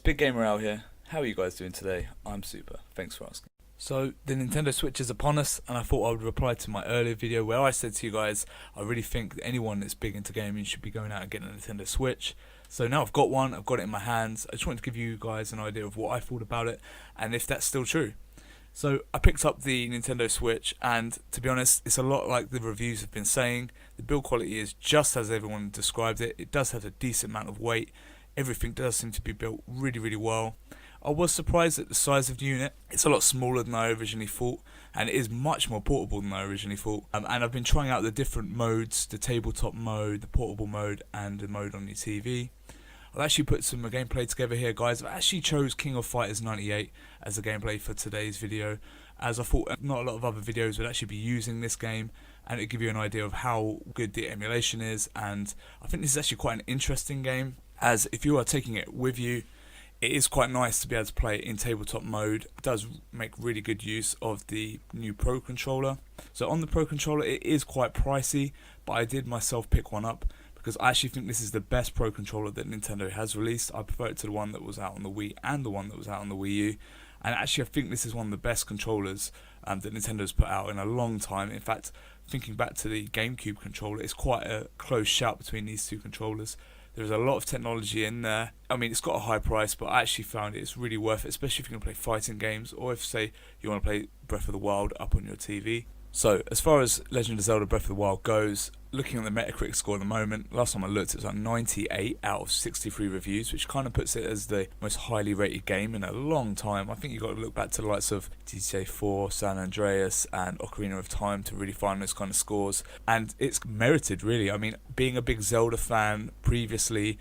Big Gamer out here. How are you guys doing today? I'm super. Thanks for asking. So the Nintendo Switch is upon us, and I thought I would reply to my earlier video where I said to you guys I really think that anyone that's big into gaming should be going out and getting a Nintendo Switch. So now I've got one, I've got it in my hands. I just wanted to give you guys an idea of what I thought about it and if that's still true. So I picked up the Nintendo Switch, and to be honest, it's a lot like the reviews have been saying. The build quality is just as everyone described it. It does have a decent amount of weight. Everything does seem to be built really well. I was surprised at the size of the unit. It's a lot smaller than I originally thought, and it is much more portable than I originally thought. And I've been trying out the different modes, the tabletop mode, the portable mode, and the mode on your TV. I've actually put some gameplay together here, guys. I actually chose King of Fighters 98 as the gameplay for today's video, as I thought not a lot of other videos would actually be using this game, and it'll give you an idea of how good the emulation is. And I think this is actually quite an interesting game, as if you are taking it with you, it is quite nice to be able to play it in tabletop mode. It does make really good use of the new Pro Controller. So on the Pro Controller, it is quite pricey, but I did myself pick one up because I actually think this is the best Pro Controller that Nintendo has released. I prefer it to the one that was out on the Wii and the one that was out on the Wii U. And actually I think this is one of the best controllers that Nintendo's put out in a long time. In fact, thinking back to the GameCube controller, it's quite a close shout between these two controllers. There's a lot of technology in there. I mean, it's got a high price, but I actually found it's really worth it, especially if you're going to play fighting games, or if, say, you want to play Breath of the Wild up on your TV. So, as far as Legend of Zelda Breath of the Wild goes, looking at the Metacritic score at the moment, last time I looked, it was like 98 out of 63 reviews, which kind of puts it as the most highly rated game in a long time. I think you've got to look back to the likes of GTA 4, San Andreas, and Ocarina of Time to really find those kind of scores. And it's merited, really. I mean, being a big Zelda fan previously,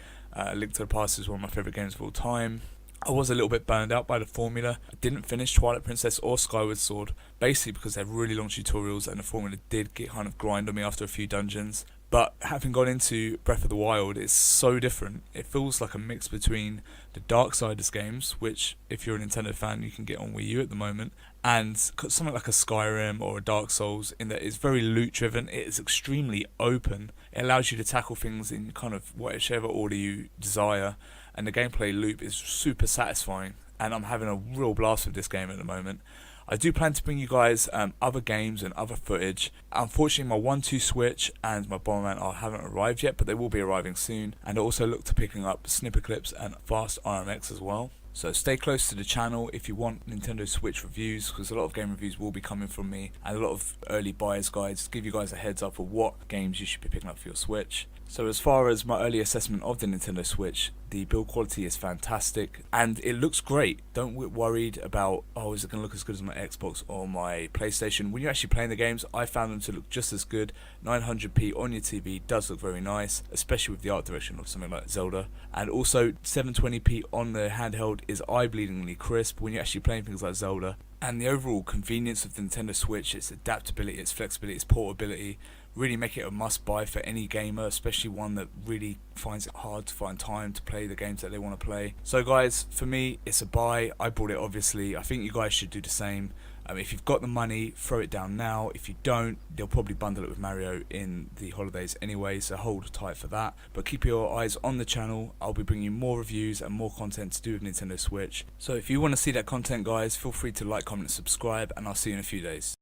Link to the Past is one of my favourite games of all time. I was a little bit burned out by the formula. I didn't finish Twilight Princess or Skyward Sword, basically because they have really long tutorials and the formula did get kind of grind on me after a few dungeons. But having gone into Breath of the Wild, it's so different. It feels like a mix between the Darksiders games, which if you're a Nintendo fan you can get on Wii U at the moment, and something like a Skyrim or a Dark Souls, in that it's very loot driven. It is extremely open. It allows you to tackle things in kind of whichever order you desire, and the gameplay loop is super satisfying, and I'm having a real blast with this game at the moment. I do plan to bring you guys other games and other footage. Unfortunately, my 1-2 Switch and my Bomberman haven't arrived yet, but they will be arriving soon. And I also look to picking up snipper clips and fast RMX as well. So stay close to the channel if you want Nintendo Switch reviews, because a lot of game reviews will be coming from me, and a lot of early buyer's guides to give you guys a heads up of what games you should be picking up for your Switch. So as far as my early assessment of the Nintendo Switch, the build quality is fantastic and it looks great. Don't get worried about, oh, is it going to look as good as my Xbox or my PlayStation? When you're actually playing the games, I found them to look just as good. 900p on your TV does look very nice, especially with the art direction of something like Zelda. And also 720p on the handheld is eye-bleedingly crisp when you're actually playing things like Zelda. And the overall convenience of the Nintendo Switch, its adaptability, its flexibility, its portability, really make it a must-buy for any gamer, especially one that really finds it hard to find time to play the games that they want to play. So guys, for me, it's a buy. I bought it, obviously. I think you guys should do the same. If you've got the money, throw it down now. If you don't, they'll probably bundle it with Mario in the holidays anyway, so hold tight for that. But keep your eyes on the channel. I'll be bringing you more reviews and more content to do with Nintendo Switch. So if you want to see that content, guys, feel free to like, comment, and subscribe, and I'll see you in a few days.